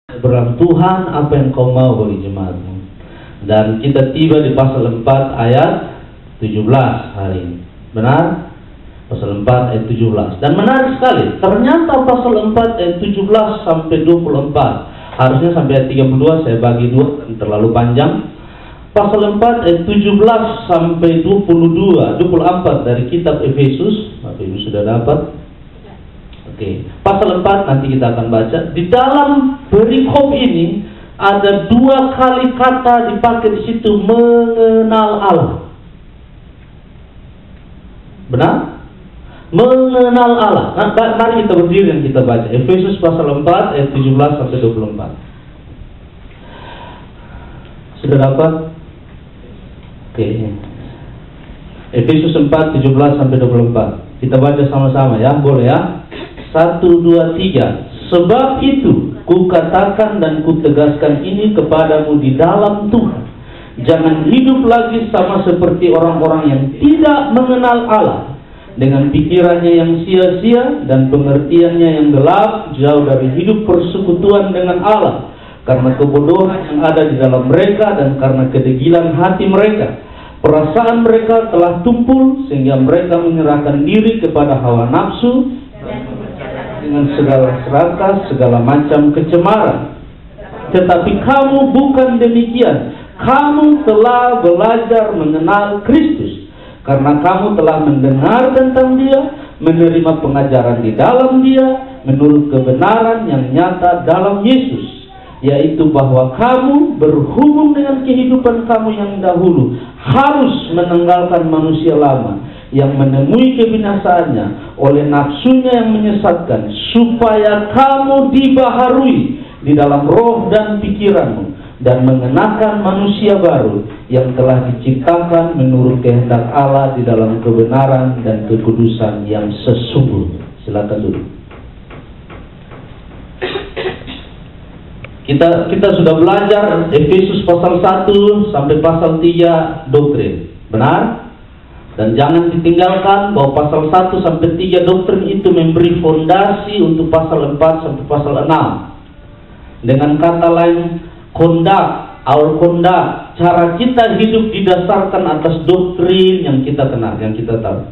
Berang Tuhan, apa yang kau mau bagi jemaatmu. Dan kita tiba di pasal 4 ayat 17 hari ini. Benar? Pasal 4 ayat 17. Dan menarik sekali, ternyata pasal 4 ayat 17 sampai 24. Harusnya sampai ayat 32, saya bagi dua, terlalu panjang. Pasal 4 ayat 17 sampai 24 dari kitab Efesus. Bapak Ibu sudah dapat? Oke, pasal 4 nanti kita akan baca. Di dalam perikop ini ada dua kali kata dipakai di situ, mengenal Allah. Benar? Mengenal Allah. Nah, mari kita berdiri dan kita baca Efesus pasal 4 ayat 17 sampai 24. Sudah dapat? Oke. Efesus 4 17 sampai 24. Kita baca sama-sama ya, boleh ya? 1, 2, 3. Sebab itu kukatakan dan kutegaskan ini kepadamu di dalam Tuhan, jangan hidup lagi sama seperti orang-orang yang tidak mengenal Allah, dengan pikirannya yang sia-sia dan pengertiannya yang gelap, jauh dari hidup persekutuan dengan Allah, karena kebodohan yang ada di dalam mereka dan karena kedegilan hati mereka. Perasaan mereka telah tumpul sehingga mereka menyerahkan diri kepada hawa nafsu dengan segala serakah, segala macam kecemaran. Tetapi kamu bukan demikian. Kamu telah belajar mengenal Kristus, karena kamu telah mendengar tentang Dia, menerima pengajaran di dalam Dia, menurut kebenaran yang nyata dalam Yesus, yaitu bahwa kamu berhubung dengan kehidupan kamu yang dahulu harus meninggalkan manusia lama yang menemui kebinasaannya oleh nafsunya yang menyesatkan, supaya kamu dibaharui di dalam roh dan pikiranmu, dan mengenakan manusia baru yang telah diciptakan menurut kehendak Allah di dalam kebenaran dan kekudusan yang sesungguhnya. Silakan dulu. Kita sudah belajar Efesus pasal 1 sampai pasal 3 doktrin. Benar? Dan jangan ditinggalkan bahwa pasal 1 sampai 3 doktrin itu memberi fondasi untuk pasal 4 sampai pasal 6. Dengan kata lain, our conduct, cara kita hidup didasarkan atas doktrin yang kita kenal, yang kita tahu.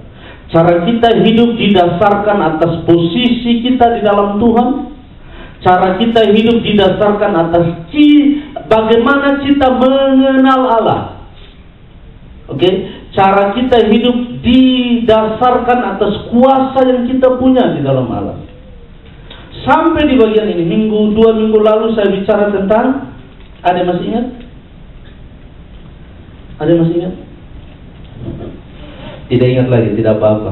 Cara kita hidup didasarkan atas posisi kita di dalam Tuhan. Cara kita hidup didasarkan atas bagaimana kita mengenal Allah. Oke? Cara kita hidup didasarkan atas kuasa yang kita punya di dalam Allah. Sampai di bagian ini, 2 minggu lalu saya bicara tentang, ada yang masih ingat? Ada yang masih ingat? Tidak ingat lagi, tidak apa-apa.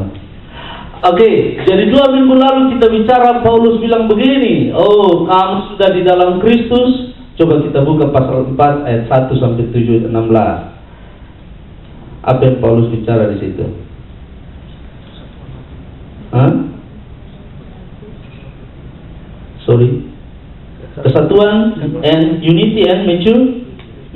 Oke, jadi 2 minggu lalu kita bicara, Paulus bilang begini, oh kamu sudah di dalam Kristus. Coba kita buka pasal 4 ayat 1 sampai 7, 16. Apa yang Paulus bicara di situ? Kesatuan and unity and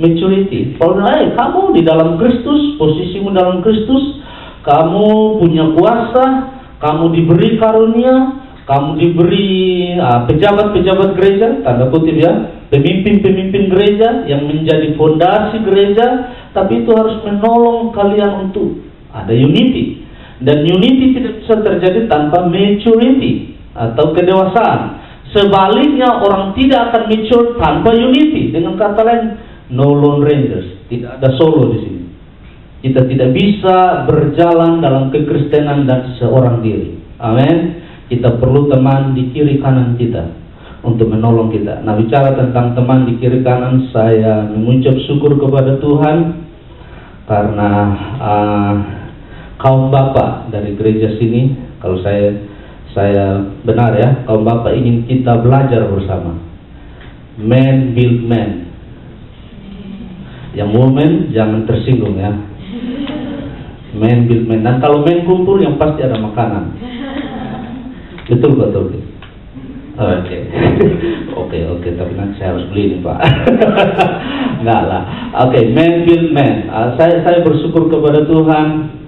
maturity. Paulus, kamu di dalam Kristus, posisimu dalam Kristus, kamu punya kuasa, kamu diberi karunia, kamu diberi pejabat-pejabat gereja, tanda kutip ya, pemimpin-pemimpin gereja yang menjadi fondasi gereja. Tapi itu harus menolong kalian untuk ada unity. Dan unity tidak bisa terjadi tanpa maturity atau kedewasaan. Sebaliknya, orang tidak akan mature tanpa unity. Dengan kata lain, no lone rangers, tidak ada solo di sini. Kita tidak bisa berjalan dalam kekristenan dan seorang diri. Amin. Kita perlu teman di kiri kanan kita untuk menolong kita. Nah, bicara tentang teman di kiri kanan, saya mengucap syukur kepada Tuhan karena kaum bapak dari gereja sini, kalau saya benar ya, kaum bapak ingin kita belajar bersama. Man build man. Yang woman jangan tersinggung ya. Man build man. Dan kalau men kumpul yang pasti ada makanan. Betul. Oke, tapi nanti saya harus beli nih Pak. Enggak lah. Oke, man build man. Saya bersyukur kepada Tuhan.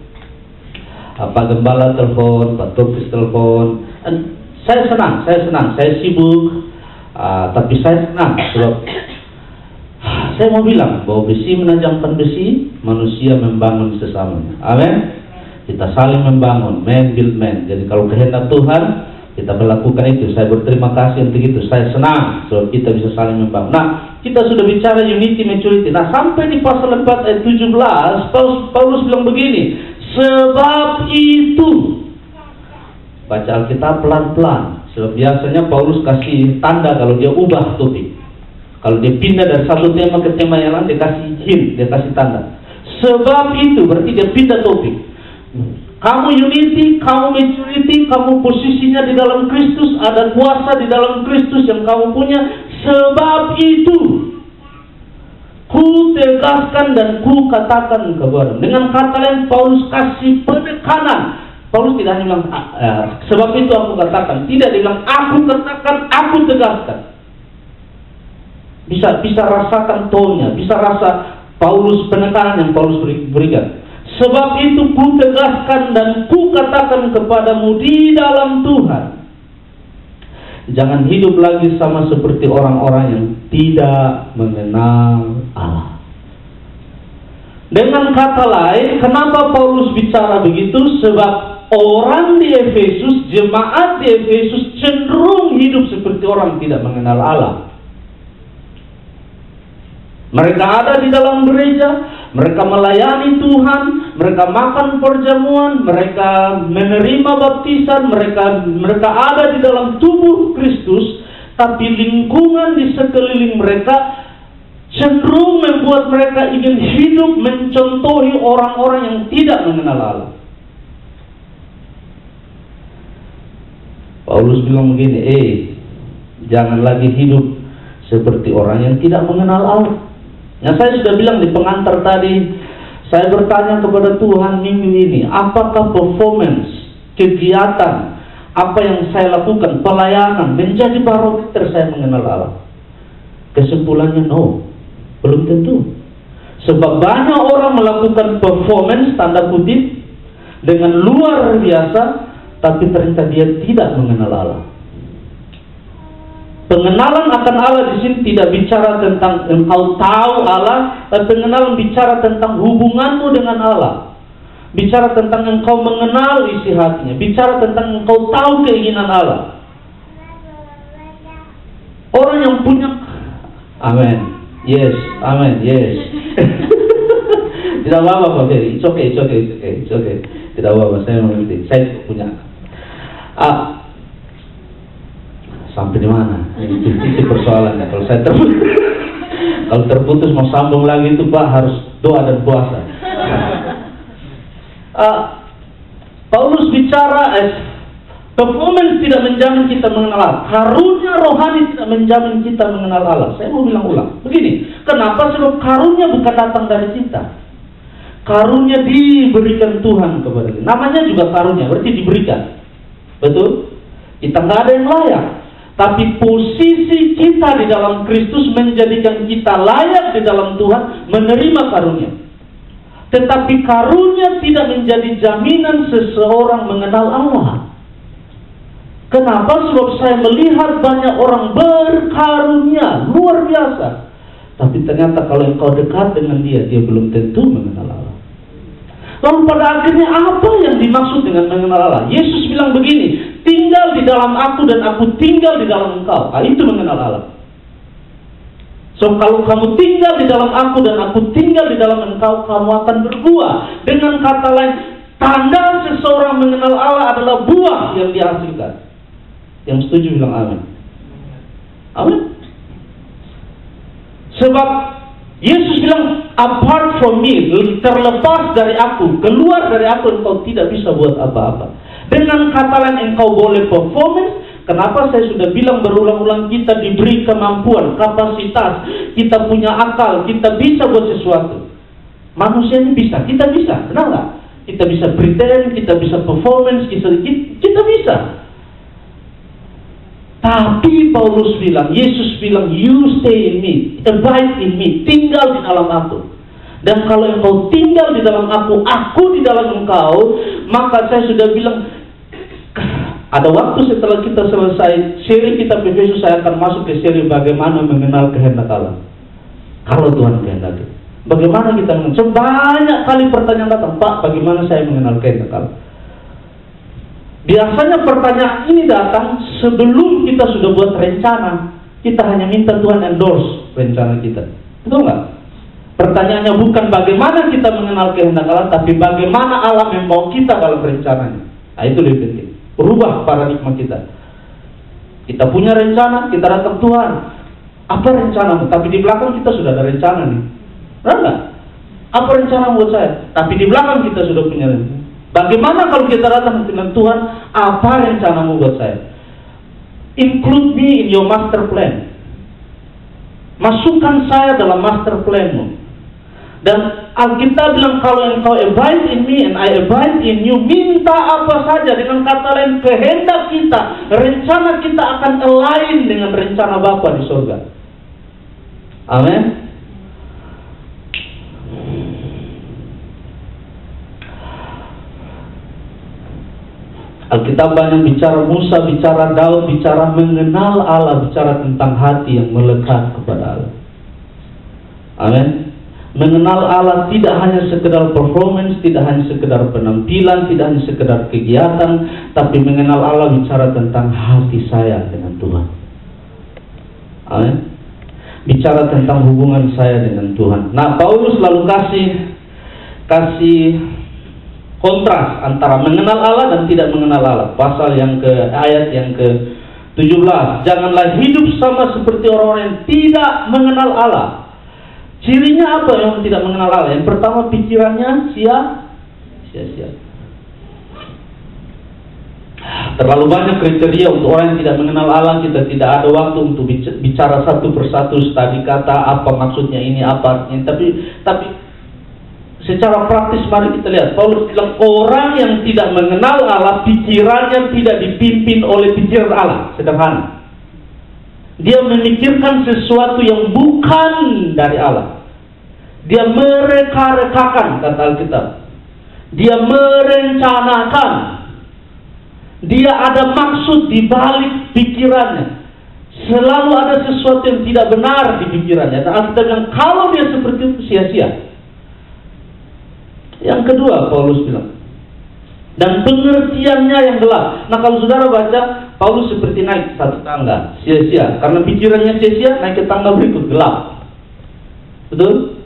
Pak Gembala telepon, Pak Turkis telepon. Saya senang. Saya sibuk. Tapi saya senang sebab saya mau bilang bahwa besi menajamkan besi, manusia membangun sesamanya. Amin. Kita saling membangun, man build man. Jadi kalau kehendak Tuhan, kita melakukan itu. Saya berterima kasih untuk itu. Saya senang sebab kita bisa saling membangun. Nah, kita sudah bicara unity maturity. Nah, sampai di pasal 4 ayat 17, Paulus bilang begini, sebab itu, baca Alkitab pelan-pelan. Sebab biasanya Paulus kasih tanda kalau dia ubah topik. Kalau dia pindah dari satu tema ke tema yang lain, dia kasih hint, dia kasih tanda. Sebab itu berarti dia pindah topik. Kamu unity, kamu maturity, kamu posisinya di dalam Kristus, ada kuasa di dalam Kristus yang kamu punya. Sebab itu ku tegaskan dan ku katakan kepadamu. Dengan kata lain, Paulus kasih penekanan. Paulus tidak hanya bilang sebab itu aku katakan, tidak, dia bilang aku katakan, aku tegaskan. Bisa rasakan tone-nya, bisa rasa Paulus, penekanan yang Paulus berikan. Sebab itu ku tegaskan dan ku katakan kepadamu di dalam Tuhan, jangan hidup lagi sama seperti orang-orang yang tidak mengenal Allah. Dengan kata lain, kenapa Paulus bicara begitu? Sebab orang di Efesus, jemaat di Efesus cenderung hidup seperti orang tidak mengenal Allah. Mereka ada di dalam gereja, mereka melayani Tuhan, mereka makan perjamuan, mereka menerima baptisan, mereka ada di dalam tubuh Kristus, tapi lingkungan di sekeliling mereka cenderung membuat mereka ingin hidup mencontohi orang-orang yang tidak mengenal Allah. Paulus bilang begini, jangan lagi hidup seperti orang yang tidak mengenal Allah. Yang saya sudah bilang di pengantar tadi, saya bertanya kepada Tuhan minggu ini, apakah performance, kegiatan, apa yang saya lakukan, pelayanan, menjadi barometer saya mengenal Allah? Kesimpulannya no, belum tentu. Sebab banyak orang melakukan performance, tanda kutip, dengan luar biasa, tapi ternyata dia tidak mengenal Allah. Pengenalan akan Allah di sini tidak bicara tentang engkau tahu Allah, tapi pengenalan bicara tentang hubunganmu dengan Allah. Bicara tentang engkau mengenal isi hatinya, bicara tentang engkau tahu keinginan Allah. Orang yang punya, amen, yes, amen, yes. Tidak apa-apa Pak Ferry, it's okay. Tidak apa-apa, saya mengerti, saya punya. Sampai di mana? Itu persoalannya. Kalau saya kalau terputus mau sambung lagi itu Pak harus doa dan puasa. Paulus bicara performance tidak menjamin kita mengenal Allah. Karunia rohani tidak menjamin kita mengenal Allah. Saya mau bilang ulang. Begini, kenapa? Sebab karunia bukan datang dari kita. Karunia diberikan Tuhan kepada kita. Namanya juga karunia, berarti diberikan. Betul? Kita nggak ada yang layak. Tapi posisi kita di dalam Kristus menjadikan kita layak di dalam Tuhan menerima karunia. Tetapi karunia tidak menjadi jaminan seseorang mengenal Allah. Kenapa? Sebab saya melihat banyak orang berkarunia luar biasa, tapi ternyata kalau engkau dekat dengan dia belum tentu mengenal Allah. Lalu pada akhirnya apa yang dimaksud dengan mengenal Allah? Yesus bilang begini, tinggal di dalam aku dan aku tinggal di dalam engkau. Itu mengenal Allah. So kalau kamu tinggal di dalam aku dan aku tinggal di dalam engkau, kamu akan berbuah. Dengan kata lain, tanda seseorang mengenal Allah adalah buah yang dihasilkan. Yang setuju bilang amin. Amin. Sebab Yesus bilang, apart from me, terlepas dari aku, keluar dari aku, engkau tidak bisa buat apa-apa. Dengan kata lain, engkau boleh performance. Kenapa saya sudah bilang berulang-ulang, kita diberi kemampuan, kapasitas, kita punya akal, kita bisa buat sesuatu. Manusia ini bisa, kita bisa, kenal nggak? Kita bisa pretend, kita bisa performance, kita bisa. Tapi Paulus bilang, Yesus bilang, you stay in me, abide in me, tinggal di dalam aku. Dan kalau engkau tinggal di dalam aku di dalam engkau, maka saya sudah bilang, Ada waktu setelah kita selesai seri kitab Efesus, saya akan masuk ke seri bagaimana mengenal kehendak Allah. Kalau Tuhan kehendaki, bagaimana kita mengenal? Sebanyak kali pertanyaan datang, Pak, bagaimana saya mengenal kehendak Allah? Biasanya pertanyaan ini datang sebelum kita sudah buat rencana. Kita hanya minta Tuhan endorse rencana kita. Betul nggak? Pertanyaannya bukan bagaimana kita mengenal kehendak Allah, tapi bagaimana Allah membawa kita dalam rencananya. Nah, itu lebih penting. Berubah paradigma kita. Kita punya rencana, kita datang, Tuhan, apa rencanamu? Tapi di belakang kita sudah ada rencana nih. Benar nggak? Apa rencana buat saya? Tapi di belakang kita sudah punya rencana. Bagaimana kalau kita datang dengan Tuhan, apa rencanamu buat saya? Include me in your master plan. Masukkan saya dalam master planmu. Dan Alkitab bilang, kalau engkau abide in me and I abide in you, minta apa saja. Dengan kata lain, kehendak kita, rencana kita akan align dengan rencana Bapa di surga. Amin. Alkitab banyak bicara Musa, bicara Daud, bicara mengenal Allah, bicara tentang hati yang melekat kepada Allah. Amin. Mengenal Allah tidak hanya sekedar performance, tidak hanya sekedar penampilan, tidak hanya sekedar kegiatan, tapi mengenal Allah bicara tentang hati saya dengan Tuhan. Amin. Bicara tentang hubungan saya dengan Tuhan. Nah, Paulus lalu kasih kontras antara mengenal Allah dan tidak mengenal Allah. Ayat yang ke-17. Janganlah hidup sama seperti orang-orang yang tidak mengenal Allah. Cirinya apa yang tidak mengenal Allah? Yang pertama, pikirannya sia-sia. Terlalu banyak kriteria untuk orang yang tidak mengenal Allah. Kita tidak ada waktu untuk bicara satu persatu studi kata, apa maksudnya ini, apa ini. Tapi secara praktis mari kita lihat. Paulus bilang, orang yang tidak mengenal Allah, pikirannya tidak dipimpin oleh pikiran Allah. Sederhana. Dia memikirkan sesuatu yang bukan dari Allah. Dia mereka-rekakan, kata Alkitab. Dia merencanakan. Dia ada maksud di balik pikirannya. Selalu ada sesuatu yang tidak benar di pikirannya. Dan Alkitab bilang, kalau dia seperti itu, sia-sia. Yang kedua, Paulus bilang, dan pengertiannya yang gelap. Nah, kalau saudara baca, Paulus seperti naik satu tangga, sia-sia. Karena pikirannya sia-sia, naik ke tangga berikut, gelap. Betul?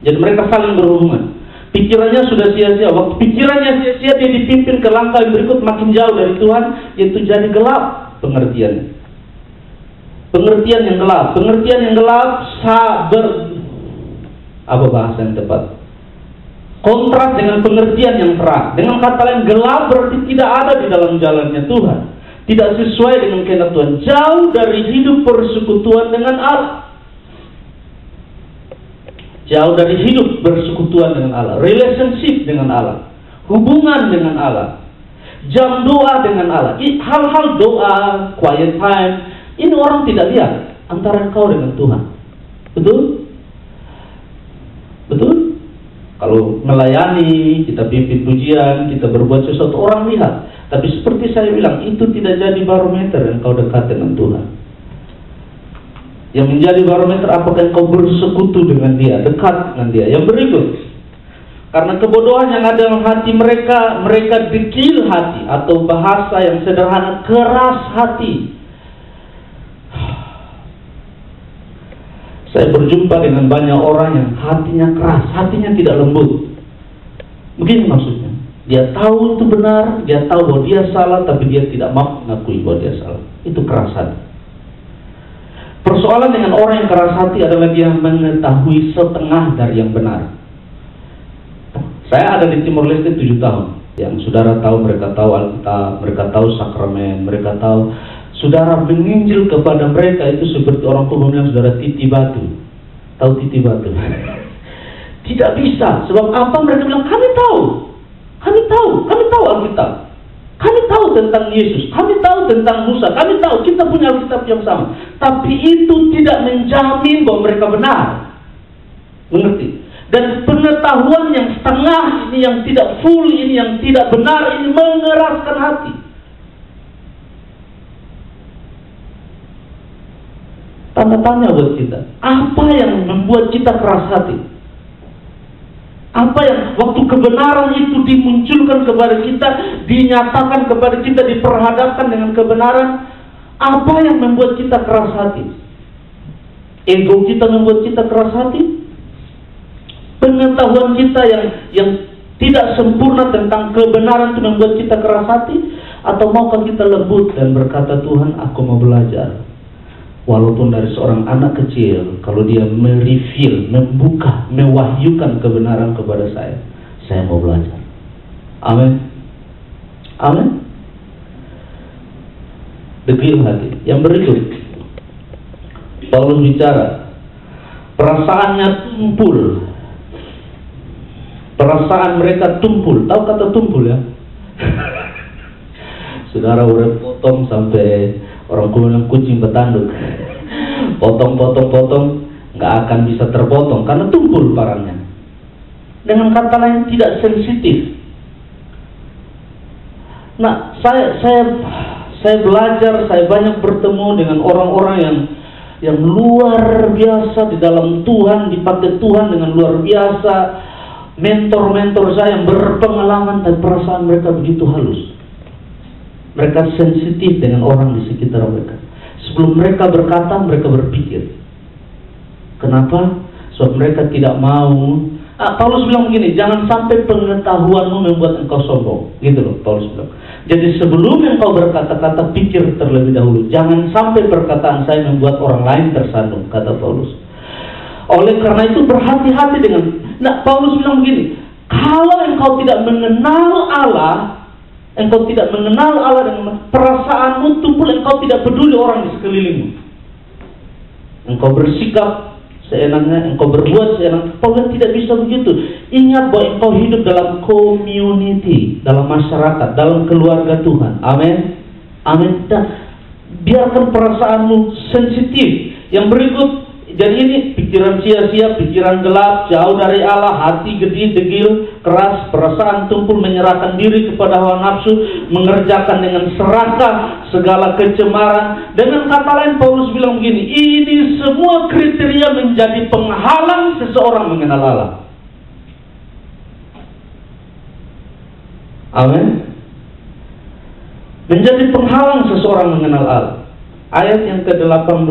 Jadi mereka saling berhubungan. Pikirannya sudah sia-sia. Waktu pikirannya sia-sia, dia dipimpin ke langkah yang berikut, makin jauh dari Tuhan, yaitu jadi gelap pengertiannya. Pengertian yang gelap. Pengertian yang gelap, apa bahasa yang tepat? Kontras dengan pengertian yang terang. Dengan kata lain, gelap berarti tidak ada di dalam jalannya Tuhan. Tidak sesuai dengan kehendak Tuhan. Jauh dari hidup persekutuan dengan Allah. Jauh dari hidup bersekutuan dengan Allah. Relationship dengan Allah. Hubungan dengan Allah. Jam doa dengan Allah. Hal-hal doa, quiet time, ini orang tidak lihat antara engkau dengan Tuhan. Betul? Betul? Kalau melayani, kita pimpin pujian, kita berbuat sesuatu, orang lihat. Tapi seperti saya bilang, itu tidak jadi barometer engkau dekat dengan Tuhan. Yang menjadi barometer apakah engkau bersekutu dengan Dia, dekat dengan Dia. Yang berikut, karena kebodohan yang ada dalam hati mereka dekil hati, atau bahasa yang sederhana, keras hati. Saya berjumpa dengan banyak orang yang hatinya keras, hatinya tidak lembut. Begini maksudnya, dia tahu itu benar, dia tahu bahwa dia salah, tapi dia tidak mau mengakui bahwa dia salah. Itu keras hati. Persoalan dengan orang yang keras hati adalah dia mengetahui setengah dari yang benar. Saya ada di Timor Leste 7 tahun. Yang saudara tahu, mereka tahu Alkitab, mereka tahu sakramen, mereka tahu. Saudara menginjil kepada mereka itu seperti orang tua bilang, saudara titi batu. Tahu titi batu? Tidak bisa. Sebab apa? Mereka bilang, kami tahu Alkitab. Kami tahu tentang Yesus, kami tahu tentang Musa, kami tahu, kita punya Alkitab yang sama. Tapi itu tidak menjamin bahwa mereka benar. Mengerti? Dan pengetahuan yang setengah ini, yang tidak full ini, yang tidak benar ini mengeraskan hati. tanda tanya buat kita. Apa yang membuat kita keras hati? Apa yang waktu kebenaran itu dimunculkan kepada kita, dinyatakan kepada kita, diperhadapkan dengan kebenaran, apa yang membuat kita keras hati? Ego kita membuat kita keras hati? Pengetahuan kita yang tidak sempurna tentang kebenaran itu membuat kita keras hati? Atau maukah kita lembut dan berkata, Tuhan, aku mau belajar. Walaupun dari seorang anak kecil, kalau dia mereveal, membuka, mewahyukan kebenaran kepada saya mau belajar. Amin. Amin. Degil hati. Yang berikut, Paulus bicara, perasaannya tumpul. Perasaan mereka tumpul. Tahu kata tumpul ya? Saudara udah potong sampai orang bilang kucing bertanduk. Potong, nggak akan bisa terpotong karena tumpul parangnya. Dengan kata lain, tidak sensitif. Nah, saya belajar, saya banyak bertemu dengan orang-orang yang luar biasa di dalam Tuhan, dipakai Tuhan dengan luar biasa. Mentor-mentor saya yang berpengalaman, dan perasaan mereka begitu halus. Mereka sensitif dengan orang di sekitar mereka. Sebelum mereka berkata, mereka berpikir. Kenapa? Sebab mereka tidak mau. Paulus bilang begini, jangan sampai pengetahuanmu membuat engkau sombong. Gitu loh Paulus bilang. Jadi sebelum engkau berkata-kata, pikir terlebih dahulu. Jangan sampai perkataan saya membuat orang lain tersandung, kata Paulus. Oleh karena itu berhati-hati dengan. Nah, Paulus bilang begini, kalau engkau tidak mengenal Allah, engkau tidak mengenal Allah dengan perasaanmu tumpul, engkau tidak peduli orang di sekelilingmu. Engkau bersikap seenaknya, engkau berbuat seenaknya. Paulus tidak bisa begitu. Ingat bahwa engkau hidup dalam community, dalam masyarakat, dalam keluarga Tuhan. Amin. Amin. Dan biarkan perasaanmu sensitif. Yang berikut, jadi ini pikiran sia-sia, pikiran gelap, jauh dari Allah, hati gede, degil, keras, perasaan tumpul, menyerahkan diri kepada hawa nafsu, mengerjakan dengan serakah segala kecemaran. Dengan kata lain, Paulus bilang begini, ini semua kriteria menjadi penghalang seseorang mengenal Allah. Amin. Menjadi penghalang seseorang mengenal Allah. Ayat yang ke-18.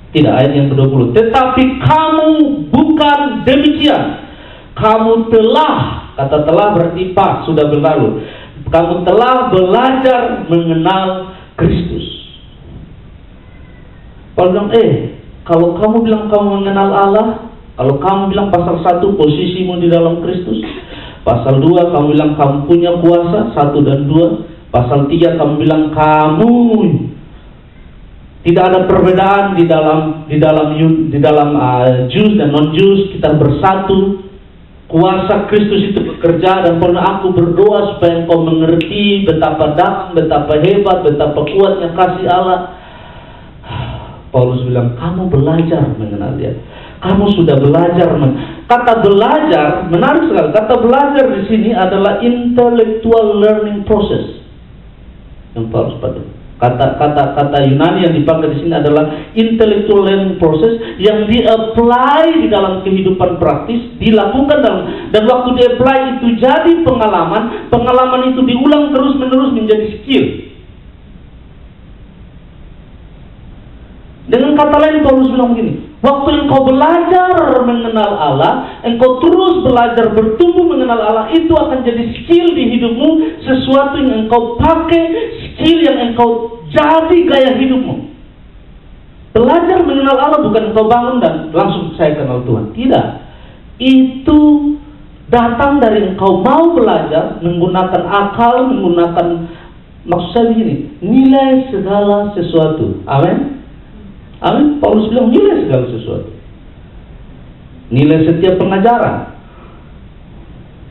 Tidak, ayat yang ke-20. Tetapi kamu bukan demikian. Kamu telah, kata telah berarti pas, sudah berlalu. Kamu telah belajar mengenal Kristus. Paulus bilang, kalau kamu bilang kamu mengenal Allah, kalau kamu bilang pasal 1 posisimu di dalam Kristus, pasal 2 kamu bilang kamu punya kuasa, 1 dan 2, pasal 3 kamu bilang kamu tidak ada perbedaan di dalam Jews dan non-Jews, kita bersatu. Kuasa Kristus itu bekerja, dan pernah aku berdoa supaya engkau mengerti betapa dalam, betapa hebat, betapa kuatnya kasih Allah. Paulus bilang, kamu belajar mengenal Dia. Kamu sudah belajar. Kata belajar menarik sekali. Kata belajar di sini adalah intellectual learning process. Yang Paulus pakai. Kata Yunani yang dipakai di sini adalah intellectual learning process yang di-apply di dalam kehidupan praktis, dilakukan dan waktu di-apply itu jadi pengalaman itu diulang terus-menerus menjadi skill. Dengan kata lain, Paulus bilang begini, waktu engkau belajar mengenal Allah, engkau terus belajar bertumbuh mengenal Allah, itu akan jadi skill di hidupmu, sesuatu yang engkau pakai, skill yang engkau jadi gaya hidupmu. Belajar mengenal Allah bukan engkau bangun dan langsung saya kenal Tuhan. Tidak. Itu datang dari engkau mau belajar, menggunakan akal, maksud saya begini, nilai segala sesuatu. Amin. Amin. Paulus bilang nilai segala sesuatu. Nilai setiap pengajaran.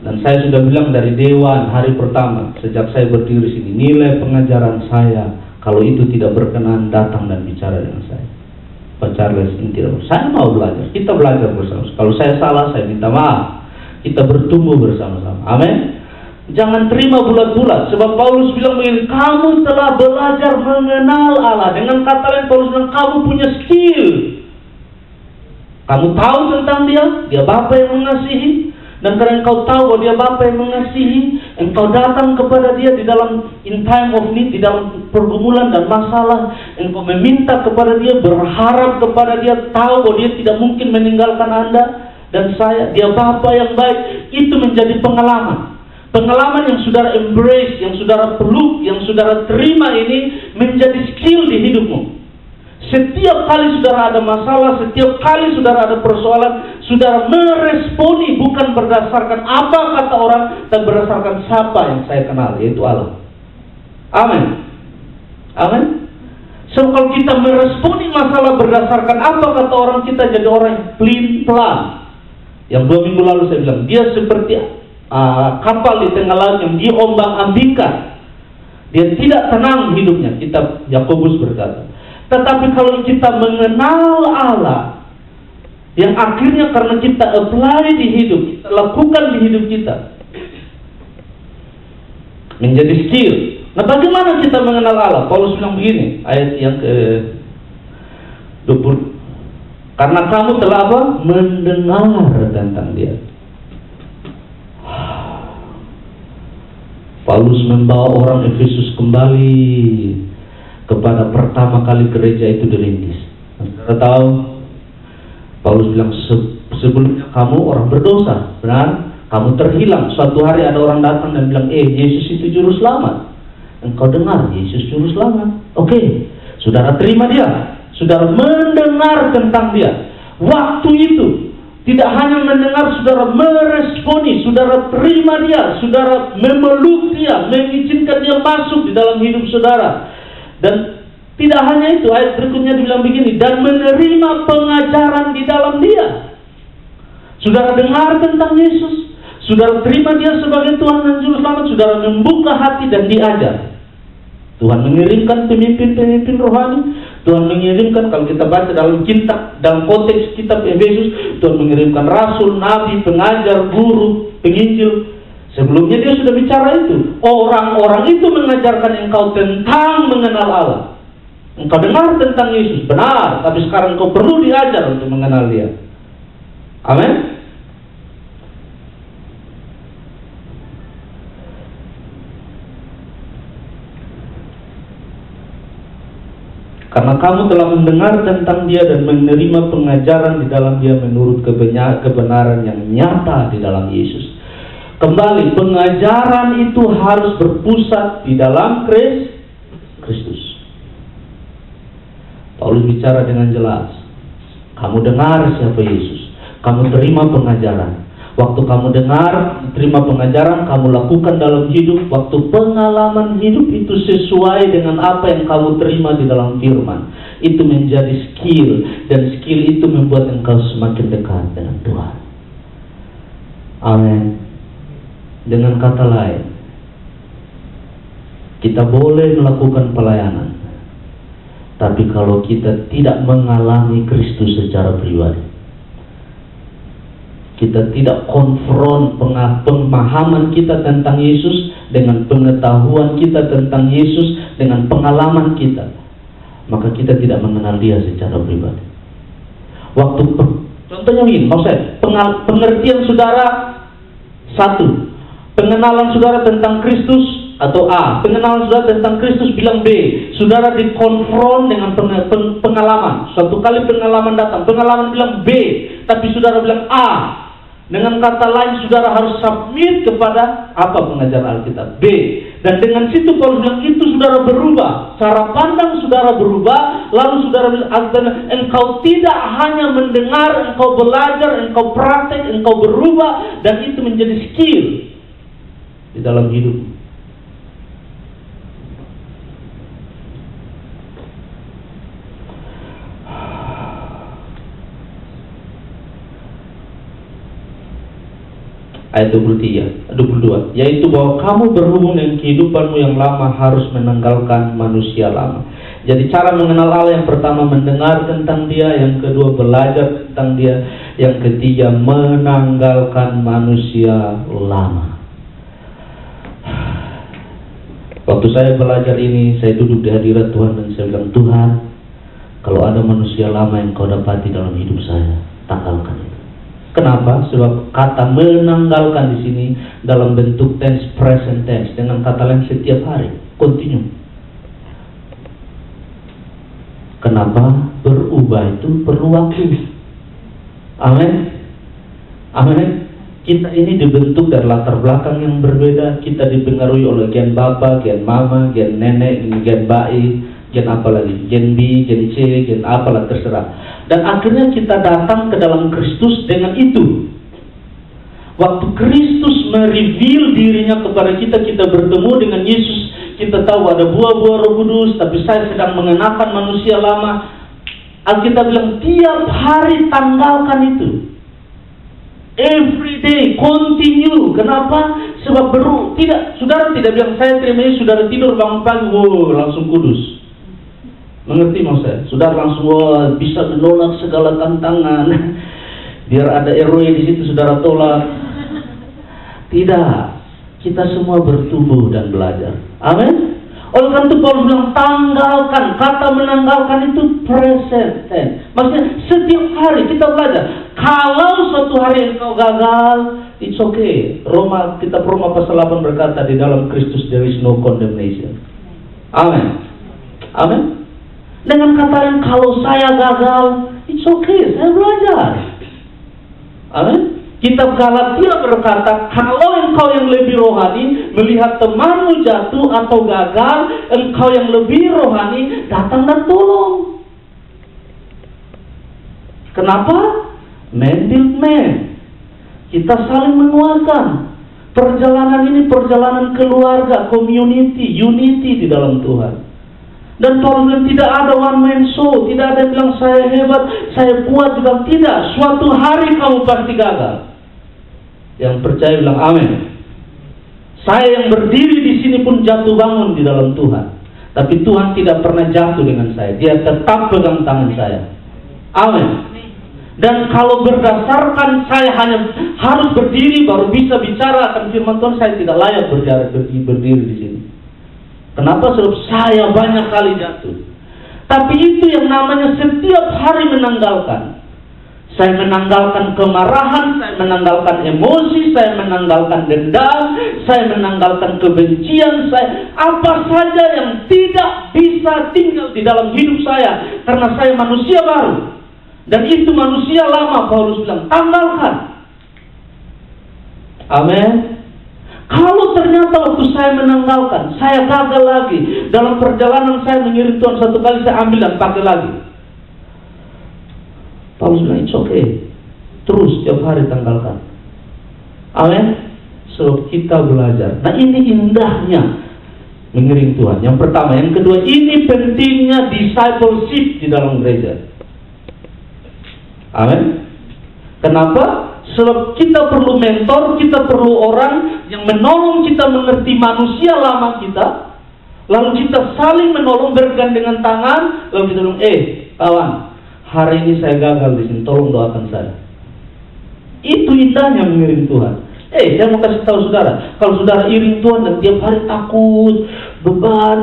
Dan saya sudah bilang dari Dewan hari pertama, sejak saya berdiri sini, nilai pengajaran saya, kalau itu tidak berkenan, datang dan bicara dengan saya. Pak Charles tidak. Saya mau belajar. Kita belajar bersama. Kalau saya salah, saya minta maaf. Kita bertumbuh bersama-sama. Amin. Jangan terima bulat-bulat. Sebab Paulus bilang begini, kamu telah belajar mengenal Allah. Dengan kata lain Paulus bilang, kamu punya skill. Kamu tahu tentang dia Bapa yang mengasihi. Dan karena engkau tahu bahwa dia Bapa yang mengasihi, engkau datang kepada dia di dalam in time of need, di dalam pergumulan dan masalah. Engkau meminta kepada dia, berharap kepada dia, tahu bahwa dia tidak mungkin meninggalkan Anda dan saya. Dia Bapa yang baik. Itu menjadi pengalaman. Pengalaman yang saudara embrace, yang saudara peluk, yang saudara terima ini menjadi skill di hidupmu. Setiap kali saudara ada masalah, setiap kali saudara ada persoalan, saudara meresponi bukan berdasarkan apa kata orang, tapi berdasarkan siapa yang saya kenal, yaitu Allah. Amin. Amin. So kalau kita meresponi masalah berdasarkan apa kata orang, kita jadi orang yang pelin-pelan. Yang 2 minggu lalu saya bilang, dia seperti kapal di tengah laut yang diombang-ambingkan. Dia tidak tenang hidupnya. Kitab Yakobus berkata. Tetapi kalau kita mengenal Allah, yang akhirnya karena kita apply di hidup, kita lakukan di hidup kita, menjadi skill. Nah, bagaimana kita mengenal Allah? Paulus bilang begini, ayat yang ke 20. Karena kamu telah apa? Mendengar tentang dia. Paulus membawa orang Efesus kembali kepada pertama kali gereja itu dirintis. Saudara tahu, Paulus bilang sebelumnya kamu orang berdosa, benar? Kamu terhilang. Suatu hari ada orang datang dan bilang, Yesus itu juru selamat. Engkau dengar, Yesus juru selamat. Oke, saudara terima dia. Saudara mendengar tentang dia. Waktu itu tidak hanya mendengar, saudara meresponi, saudara terima dia, saudara memeluk dia, mengizinkan dia masuk di dalam hidup saudara. Dan tidak hanya itu, ayat berikutnya dibilang begini, dan menerima pengajaran di dalam dia. Saudara dengar tentang Yesus, saudara terima dia sebagai Tuhan dan Juru Selamat, saudara membuka hati dan diajar. Tuhan mengirimkan pemimpin-pemimpin rohani. Tuhan mengirimkan, kalau kita baca dalam kitab, dalam konteks kitab Efesus, Tuhan mengirimkan rasul, nabi, pengajar, guru, penginjil. Sebelumnya dia sudah bicara itu. Orang-orang itu mengajarkan engkau tentang mengenal Allah. Engkau dengar tentang Yesus, benar. Tapi sekarang engkau perlu diajar untuk mengenal dia. Amin. Karena kamu telah mendengar tentang dia dan menerima pengajaran di dalam dia menurut kebenaran yang nyata di dalam Yesus. Kembali, pengajaran itu harus berpusat di dalam Kristus. Paulus bicara dengan jelas. Kamu dengar siapa Yesus. Kamu terima pengajaran. Waktu kamu dengar, terima pengajaran, kamu lakukan dalam hidup. Waktu pengalaman hidup itu sesuai dengan apa yang kamu terima di dalam firman. Itu menjadi skill. Dan skill itu membuat engkau semakin dekat dengan Tuhan. Amin. Dengan kata lain, kita boleh melakukan pelayanan. Tapi kalau kita tidak mengalami Kristus secara pribadi, kita tidak konfront pemahaman kita tentang Yesus dengan pengetahuan kita tentang Yesus dengan pengalaman kita, maka kita tidak mengenal dia secara pribadi. Waktu contohnya begini, maksudnya pengertian saudara satu, pengenalan saudara tentang Kristus atau A, pengenalan saudara tentang Kristus bilang B, saudara dikonfront dengan pengalaman. Suatu kali pengalaman datang, pengalaman bilang B, tapi saudara bilang A. Dengan kata lain, saudara harus submit kepada apa pengajaran Alkitab, B. Dan dengan situ Paulus bilang itu saudara berubah, cara pandang saudara berubah. Lalu saudara bilang, engkau tidak hanya mendengar, engkau belajar, engkau praktek, engkau berubah, dan itu menjadi skill di dalam hidup. Ayat 22, yaitu bahwa kamu berhubung dengan kehidupanmu yang lama harus menanggalkan manusia lama. Jadi cara mengenal Allah, yang pertama mendengar tentang dia, yang kedua belajar tentang dia, yang ketiga menanggalkan manusia lama. Waktu saya belajar ini, saya duduk di hadirat Tuhan dan saya bilang, Tuhan, kalau ada manusia lama yang kau dapati dalam hidup saya, tanggalkan itu. Kenapa? Sebab kata menanggalkan di sini dalam bentuk tense present tense dengan kata lain setiap hari, continue. Kenapa? Berubah itu perlu waktu. Amin. Amin. Kita ini dibentuk dari latar belakang yang berbeda. Kita dipengaruhi oleh gen bapak, gen mama, gen nenek, gen bayi, gen apa lagi, gen B, gen C, gen apalah terserah. Dan akhirnya kita datang ke dalam Kristus dengan itu. Waktu Kristus mereveal dirinya kepada kita, kita bertemu dengan Yesus, kita tahu ada buah-buah Roh Kudus, tapi saya sedang mengenakan manusia lama. Alkitab bilang tiap hari tanggalkan itu. Every day, continue. Kenapa? Sebab saudara tidak bilang saya terima Yesus, saudara tidur bangun pagi, wow, langsung kudus. Mengerti maksud saya? Saudara langsung bisa menolak segala tantangan. Biar ada RW di situ, saudara tolak. Tidak. Kita semua bertumbuh dan belajar. Amin. Oleh karena itu Paulus bilang tanggalkan. Kata menanggalkan itu present tense. Maksudnya setiap hari kita belajar. Kalau suatu hari engkau gagal, it's okay. Kitab Roma pasal 8 berkata di dalam Kristus there is no condemnation. Amin. Amin. Dengan kata lain, kalau saya gagal, it's okay. Saya belajar. Amin. Kitab Galatia berkata, kalau engkau yang lebih rohani melihat temanmu jatuh atau gagal, engkau yang lebih rohani datang dan tolong. Kenapa? Man build man. Kita saling menguatkan. Perjalanan ini perjalanan keluarga, community, unity di dalam Tuhan. Dan Paulus bilang tidak ada one man show, tidak ada yang bilang saya hebat, saya kuat juga tidak. Suatu hari kamu pasti gagal. Yang percaya bilang amin. Saya yang berdiri di sini pun jatuh bangun di dalam Tuhan. Tapi Tuhan tidak pernah jatuh dengan saya. Dia tetap pegang tangan saya. Amin. Dan kalau berdasarkan saya hanya harus berdiri baru bisa bicara akan firman Tuhan, saya tidak layak berdiri di sini. Kenapa? Sebab saya banyak kali jatuh. Tapi itu yang namanya setiap hari menanggalkan. Saya menanggalkan kemarahan, saya menanggalkan emosi, saya menanggalkan dendam, saya menanggalkan kebencian, saya apa saja yang tidak bisa tinggal di dalam hidup saya. Karena saya manusia baru. Dan itu manusia lama, Paulus bilang, tanggalkan. Amin. Kalau ternyata waktu saya menanggalkan, saya gagal lagi. Dalam perjalanan saya mengiring Tuhan satu kali, saya ambil dan pakai lagi. Paulus bilang, it's okay. Terus setiap hari tanggalkan. Amin. So kita belajar. Nah ini indahnya mengiring Tuhan. Yang pertama. Yang kedua, ini pentingnya discipleship di dalam gereja. Amin. Kenapa? Sebab kita perlu mentor, kita perlu orang yang menolong kita mengerti manusia lama kita. Lalu kita saling menolong bergandengan tangan. Lalu kita bilang, kawan, hari ini saya gagal di sini, tolong doakan saya. Itu indahnya mengiring Tuhan. Saya mau kasih tahu saudara, kalau saudara iring Tuhan dan tiap hari takut, beban,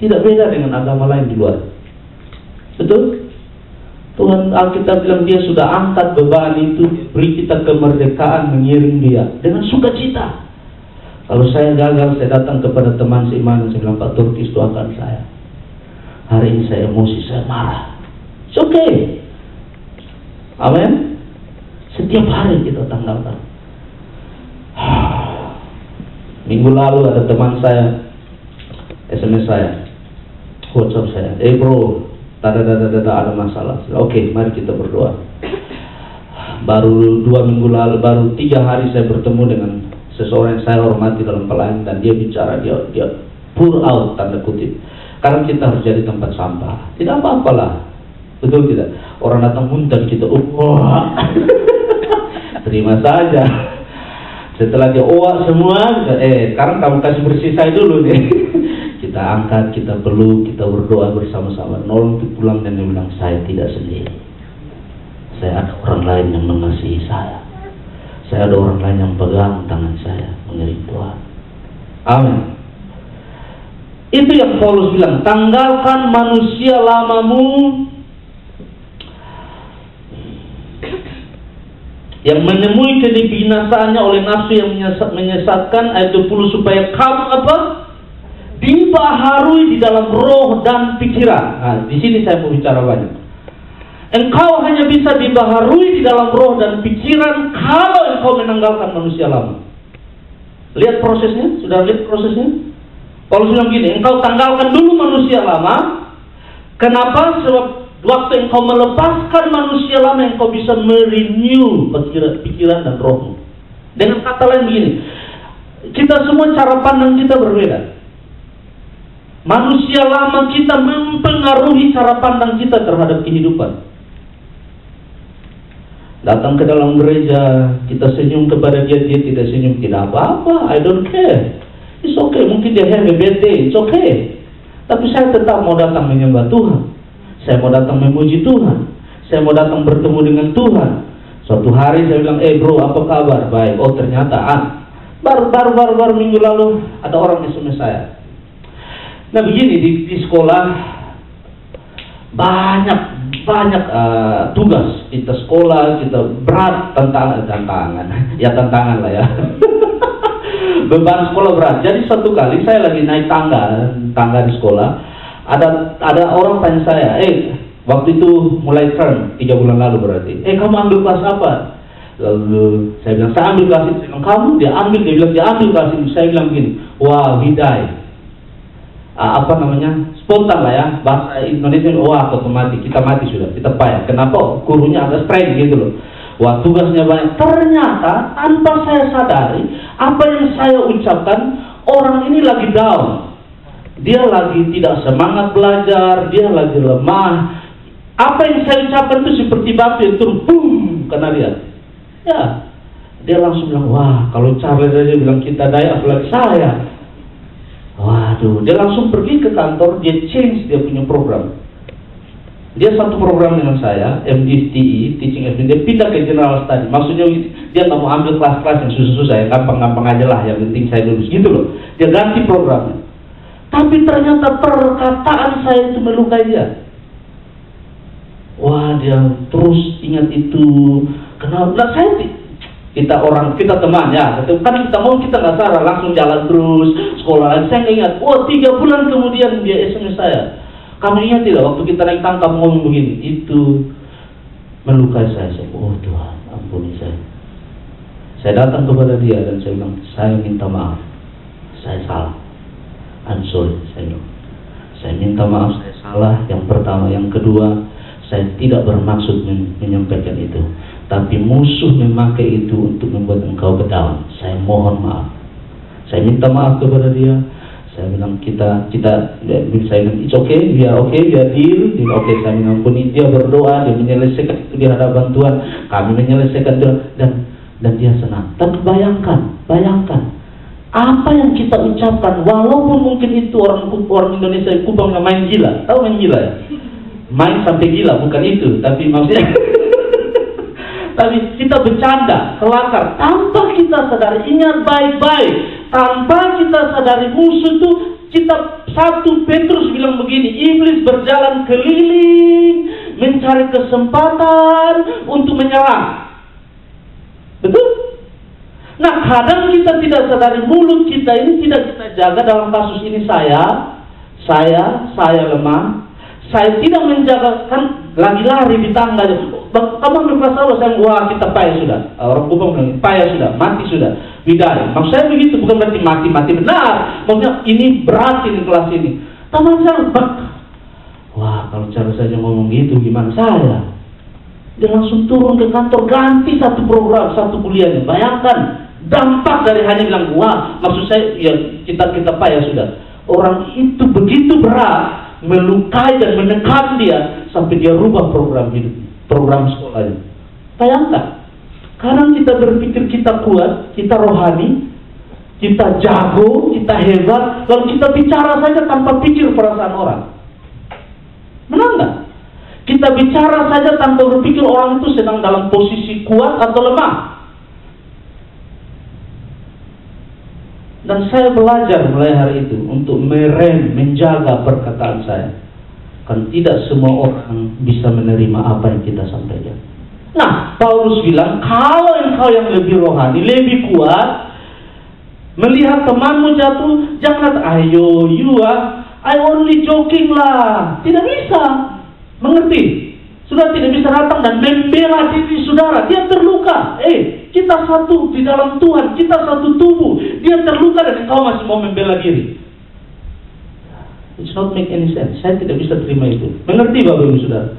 tidak beda dengan agama lain di luar. Betul? Tuhan Alkitab bilang dia sudah angkat beban itu, beri kita kemerdekaan mengiring dia dengan sukacita. Kalau saya gagal, saya datang kepada teman seiman, saya bilang, Pak Turkis doakan saya. Hari ini saya emosi, saya marah. It's okay. Amin. Setiap hari kita tanggalkan. Minggu lalu ada teman saya SMS saya, WhatsApp saya, bro, ada masalah. Oke, mari kita berdoa. Baru 2 minggu lalu, baru 3 hari saya bertemu dengan seseorang yang saya hormati dalam pelayanan, dan dia bicara, dia pour out tanda kutip. Karena kita harus jadi tempat sampah. Tidak apa-apalah. Betul tidak? Orang datang muntah kita, wah, terima saja. Setelah dia semua, sekarang kamu kasih bersih saya dulu nih. Kita angkat, kita peluk, kita berdoa bersama-sama. Nolong pulang dan dia bilang, saya tidak sendiri. Saya ada orang lain yang mengasihi saya. Saya ada orang lain yang pegang tangan saya mengiring Tuhan. Amin. Itu yang Paulus bilang, tanggalkan manusia lamamu yang menemui kebinasaannya oleh nafsu yang menyesatkan. Ayat 20, supaya kamu apa? Dibaharui di dalam roh dan pikiran. Nah, di sini saya mau bicara banyak. Engkau hanya bisa dibaharui di dalam roh dan pikiran kalau engkau menanggalkan manusia lama. Lihat prosesnya, sudah lihat prosesnya? Paulus bilang gini, engkau tanggalkan dulu manusia lama. Kenapa? Sebab waktu engkau melepaskan manusia lama, engkau bisa merenew pikiran dan rohmu. Dengan kata lain begini, kita semua cara pandang kita berbeda. Manusia lama kita mempengaruhi cara pandang kita terhadap kehidupan. Datang ke dalam gereja, kita senyum kepada dia, dia tidak senyum, tidak apa-apa, I don't care. It's okay, mungkin dia have a bad day, it's okay. Tapi saya tetap mau datang menyembah Tuhan. Saya mau datang memuji Tuhan. Saya mau datang bertemu dengan Tuhan. Suatu hari saya bilang, bro, apa kabar? Baik. Oh ternyata, baru minggu lalu ada orang SMS saya. Nah begini, di sekolah banyak tugas. Kita sekolah, kita berat, tantangan. Ya tantangan lah ya. Beban sekolah berat. Jadi satu kali saya lagi naik tangga di sekolah, ada orang tanya saya, waktu itu mulai term 3 bulan lalu berarti, kamu ambil kelas apa? Lalu saya bilang, saya ambil kelas ini. Kamu? Dia bilang dia ambil kelas ini. Saya bilang gini, wah, bidai. Apa namanya? Spontan lah ya, bahasa Indonesia. Wah, otomatis kita mati sudah, kita payah. Kenapa? Gurunya agak strike gitu loh. Wah, tugasnya banyak. Ternyata tanpa saya sadari, apa yang saya ucapkan, orang ini lagi down. Dia lagi tidak semangat belajar, dia lagi lemah. Apa yang saya ucapkan itu seperti batu yang turun, boom, kena dia. Ya, dia langsung bilang, wah, kalau Charles aja bilang kita daya, apalagi saya. Waduh, dia langsung pergi ke kantor, dia change dia punya program. Dia satu program dengan saya, MDTE, Teaching Academy, dia pindah ke General Study. Maksudnya dia nggak mau ambil kelas-kelas yang susah-susah, yang gampang-gampang aja lah, yang penting saya lulus gitu loh. Dia ganti programnya. Tapi ternyata perkataan saya itu melukai dia. Wah, dia terus ingat itu. Kenapa? Nah, kita teman ya, kan kita mau kita nggak salah, langsung jalan terus sekolah. Saya ingat, 3 bulan kemudian dia SMS saya. Kamu ingat tidak waktu kita naik tangga kamu ngomong begini? Itu melukai saya. Oh Tuhan, ampuni saya. Saya datang kepada dia dan saya bilang, saya minta maaf, saya salah. I'm sorry, saya bilang. Saya minta maaf, saya salah. Yang pertama, yang kedua, saya tidak bermaksud menyampaikan itu. Tapi musuh memakai itu untuk membuat engkau berdown. Saya mohon maaf. Saya minta maaf kepada dia. Saya bilang saya bilang it's okay, we are deal. Okay, saya mengampuni dia, berdoa, dia menyelesaikan itu di hadapan Tuhan. Kami menyelesaikan itu dan dia senang. Dan bayangkan apa yang kita ucapkan, walaupun mungkin itu orang Indonesia Kupang yang main gila. Tahu main gila ya? Main sampai gila, bukan itu, tapi maksudnya tapi kita bercanda, kelakar, tanpa kita sadari. Ingat baik-baik, tanpa kita sadari musuh itu. Kita 1 Petrus bilang begini, iblis berjalan keliling mencari kesempatan untuk menyerang. Betul? Nah, kadang kita tidak sadari mulut kita ini tidak kita jaga. Dalam kasus ini saya lemah. Saya tidak menjaga, kan lagi lari di tangga. Kamu ambil kelas Allah, saya wah kita payah sudah. Orang Kupang bilang payah sudah, mati sudah. Bidari. Maksud saya begitu, bukan berarti mati benar. Maksudnya ini berat ini kelas ini. Teman saya, wah kalau cara saja ngomong gitu gimana saya? Dia langsung turun ke kantor, ganti satu program, satu kuliahnya. Bayangkan dampak dari hanya bilang wah, maksud saya ya kita payah sudah. Orang itu begitu berat, melukai dan menekan dia sampai dia rubah program hidup, program sekolahnya. Bayangkan, kadang kita berpikir kita kuat, kita rohani, kita jago, kita hebat, lalu kita bicara saja tanpa pikir perasaan orang. Benar nggak? Kita bicara saja tanpa berpikir orang itu sedang dalam posisi kuat atau lemah. Dan saya belajar mulai hari itu untuk menjaga perkataan saya. Kan tidak semua orang bisa menerima apa yang kita sampaikan. Nah, Paulus bilang, kalau engkau yang lebih rohani, lebih kuat, melihat temanmu jatuh, jangan ayo I only joking lah. Tidak bisa. Mengerti? Sudah tidak bisa datang dan membela diri saudara. Dia terluka. Kita satu di dalam Tuhan. Kita satu tubuh. Dia terluka dan engkau masih mau membela diri. It's not make any sense. Saya tidak bisa terima itu. Mengerti Bapak Ibu Saudara?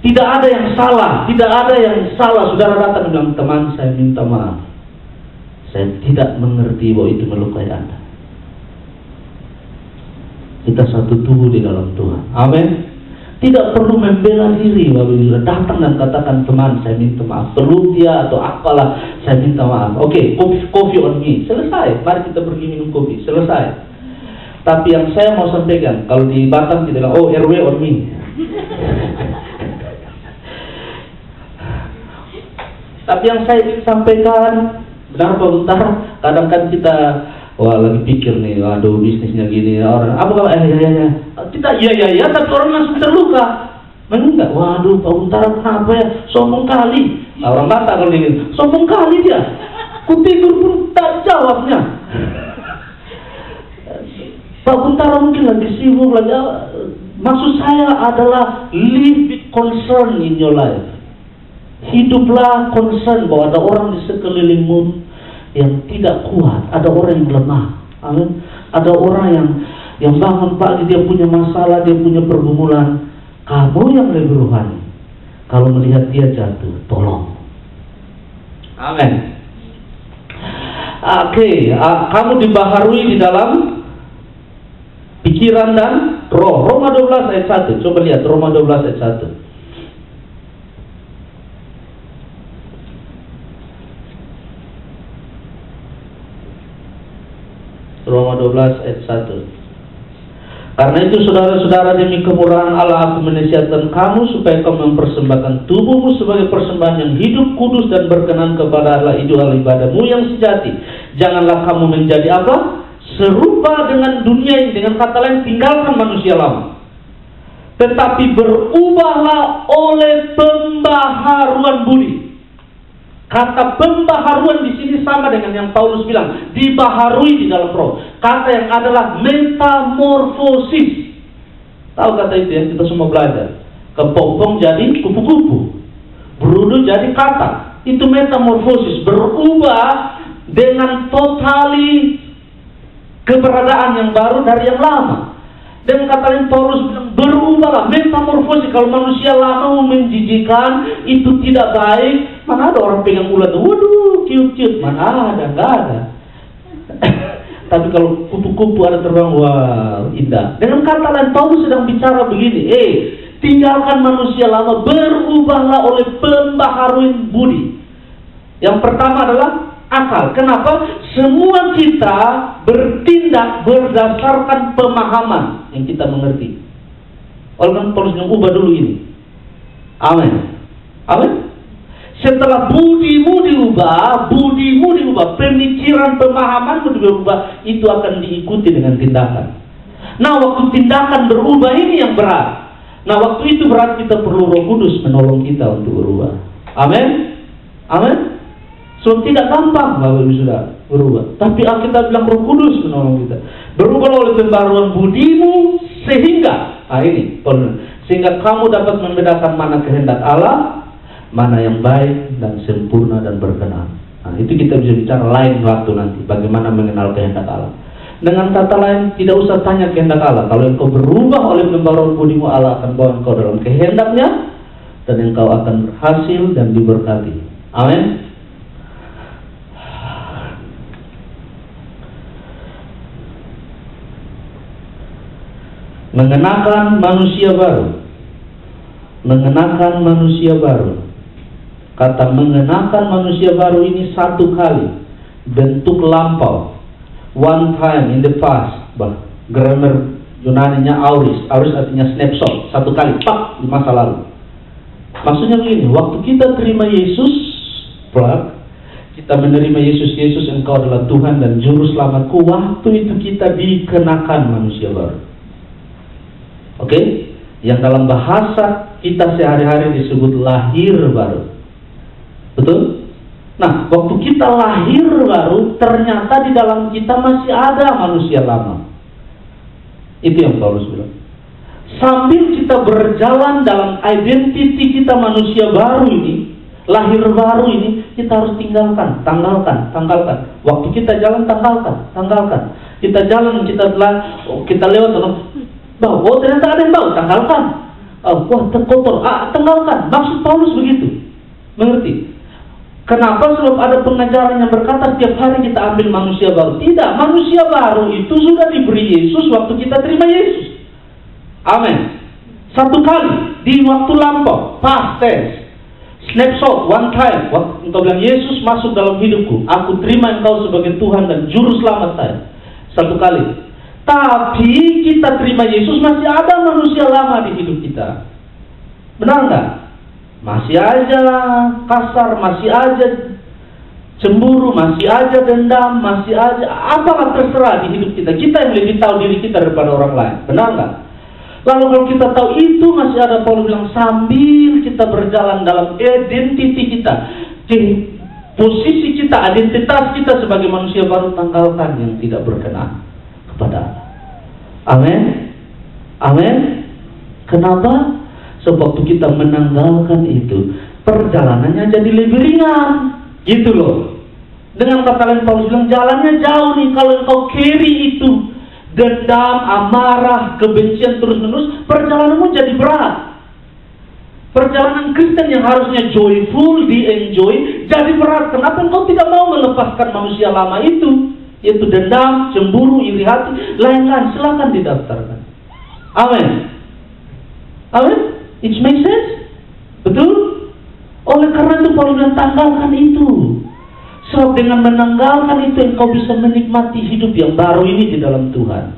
Tidak ada yang salah. Tidak ada yang salah. Saudara datang dan bilang, teman saya minta maaf. Saya tidak mengerti bahwa itu melukai Anda. Kita satu tubuh di dalam Tuhan. Amin. Tidak perlu membela diri. Bapak Ibu Saudara datang dan katakan, teman saya minta maaf. Peluk dia atau apalah, saya minta maaf. Oke, coffee on me. Selesai. Mari kita pergi minum kopi. Selesai. Tapi yang saya mau sampaikan, kalau di Batam kita bilang, RW on me. Tapi yang saya ingin sampaikan, benar Pak Bentar, kadang kan kita lagi pikir nih, waduh bisnisnya gini, orang apa kalau kita iya tapi orang langsung terluka. Enggak, waduh Pak Bentar kenapa ya, sombong kali. Orang Batak kalau gini, sombong kali dia. Kutidur pun tak jawabnya. Pak Bentar mungkin lagi sibuk lagi. Maksud saya adalah live with concern in your life. Hiduplah concern bahwa ada orang di sekelilingmu yang tidak kuat, ada orang yang lemah. Amin. Ada orang yang bangun pagi dia punya masalah, dia punya pergumulan. Kamu yang lebih rohani, kalau melihat dia jatuh, tolong. Amin. Oke, kamu dibaharui di dalam pikiran dan roh. Roma 12 ayat 1. Coba lihat Roma 12 ayat 1. Roma 12 ayat 1. Karena itu saudara-saudara, demi kemurahan Allah aku menasihatkan kamu supaya kamu mempersembahkan tubuhmu sebagai persembahan yang hidup, kudus dan berkenan kepada Allah, itu adalah ibadahmu yang sejati. Janganlah kamu menjadi apa? Serupa dengan dunia ini. Dengan kata lain, tinggalkan manusia lama. Tetapi berubahlah oleh pembaharuan budi. Kata pembaharuan di sini sama dengan yang Paulus bilang, dibaharui di dalam roh. Kata yang adalah metamorfosis. Tahu kata itu yang kita semua belajar. Kepompong jadi kupu-kupu, berudu jadi kata. Itu metamorfosis, berubah dengan totali keberadaan yang baru dari yang lama. Dan kata lain Paulus bilang, berubahlah, metamorfosis. Kalau manusia lama menjijikan, itu tidak baik. Mana ada orang pegang ulat, waduh, cute-cute. Mana ada, nggak ada. Tapi kalau kupu-kupu ada terbang, wah, indah. Dengan kata lain Paulus sedang bicara begini, tinggalkan manusia lama, berubahlah oleh pembaharuan budi. Yang pertama adalah akal. Kenapa? Semua kita bertindak berdasarkan pemahaman yang kita mengerti. Oleh karena Paulus yang ubah dulu ini. Amin. Amin. Setelah budimu diubah, pemikiran, pemahamanmu diubah, itu akan diikuti dengan tindakan. Nah, waktu tindakan berubah ini yang berat. Nah, waktu itu berat, kita perlu Roh Kudus menolong kita untuk berubah. Amin. Amin. So, tidak gampang Bapak Ibu Saudara berubah. Tapi Alkitab bilang Roh Kudus menolong kita. Berubah oleh pembaharuan budimu sehingga sehingga kamu dapat membedakan mana kehendak Allah, mana yang baik dan sempurna dan berkenan. Nah, itu kita bisa bicara lain waktu nanti, bagaimana mengenal kehendak Allah. Dengan kata lain, tidak usah tanya kehendak Allah. Kalau engkau berubah oleh pembaharuan budimu, Allah akan bawa engkau dalam kehendaknya, dan engkau akan berhasil dan diberkati. Amin. Mengenakan manusia baru. Mengenakan manusia baru. Kata mengenakan manusia baru ini satu kali, bentuk lampau, one time in the past. Grammar Yunaninya auris. Auris artinya snapshot, satu kali, pak, di masa lalu. Maksudnya begini, waktu kita terima Yesus, kita menerima Yesus, Engkau adalah Tuhan dan Juru Selamatku, waktu itu kita dikenakan manusia baru. Oke? Yang dalam bahasa kita sehari-hari disebut lahir baru. Betul? Nah, waktu kita lahir baru, ternyata di dalam kita masih ada manusia lama. Itu yang Paulus bilang. Sambil kita berjalan dalam identiti kita manusia baru ini, lahir baru ini, kita harus tanggalkan. Waktu kita jalan, tanggalkan. Kita jalan, kita lewat, bau, ternyata ada yang bau, tanggalkan. Wah, terkotor, tanggalkan. Maksud Paulus begitu. Mengerti? Kenapa? Sebab ada pengajaran yang berkata setiap hari kita ambil manusia baru. Tidak, manusia baru itu sudah diberi Yesus waktu kita terima Yesus. Amin. Satu kali, di waktu lampau, past tense, snapshot, one time. Waktu engkau bilang, Yesus masuk dalam hidupku, aku terima engkau sebagai Tuhan dan Juru Selamat saya. Satu kali. Tapi kita terima Yesus, masih ada manusia lama di hidup kita. Benar nggak? Masih aja kasar, masih aja cemburu, masih aja dendam, masih aja apalah terserah di hidup kita. Kita yang lebih tahu diri kita daripada orang lain. Benar nggak? Lalu kalau kita tahu itu, masih ada Paulus bilang, sambil kita berjalan dalam identiti kita, posisi kita, identitas kita sebagai manusia baru, tanggalkan yang tidak berkenan kepada Allah. Amin. Amin. Kenapa? Sebab waktu kita menanggalkan itu, perjalanannya jadi lebih ringan. Gitu loh. Dengan kata lain Paulus bilang, jalannya jauh nih. Kalau engkau carry itu dendam, amarah, kebencian terus-menerus, perjalananmu jadi berat. Perjalanan Kristen yang harusnya joyful, di-enjoy, jadi berat. Kenapa engkau tidak mau melepaskan manusia lama itu? Yaitu dendam, cemburu, iri hati, lain-lain. Silakan didaftarkan. Amin. Amin. It makes sense? Betul? Oleh karena itu Paulus bilang, tanggalkan itu. Sebab dengan menanggalkan itu, engkau bisa menikmati hidup yang baru ini di dalam Tuhan.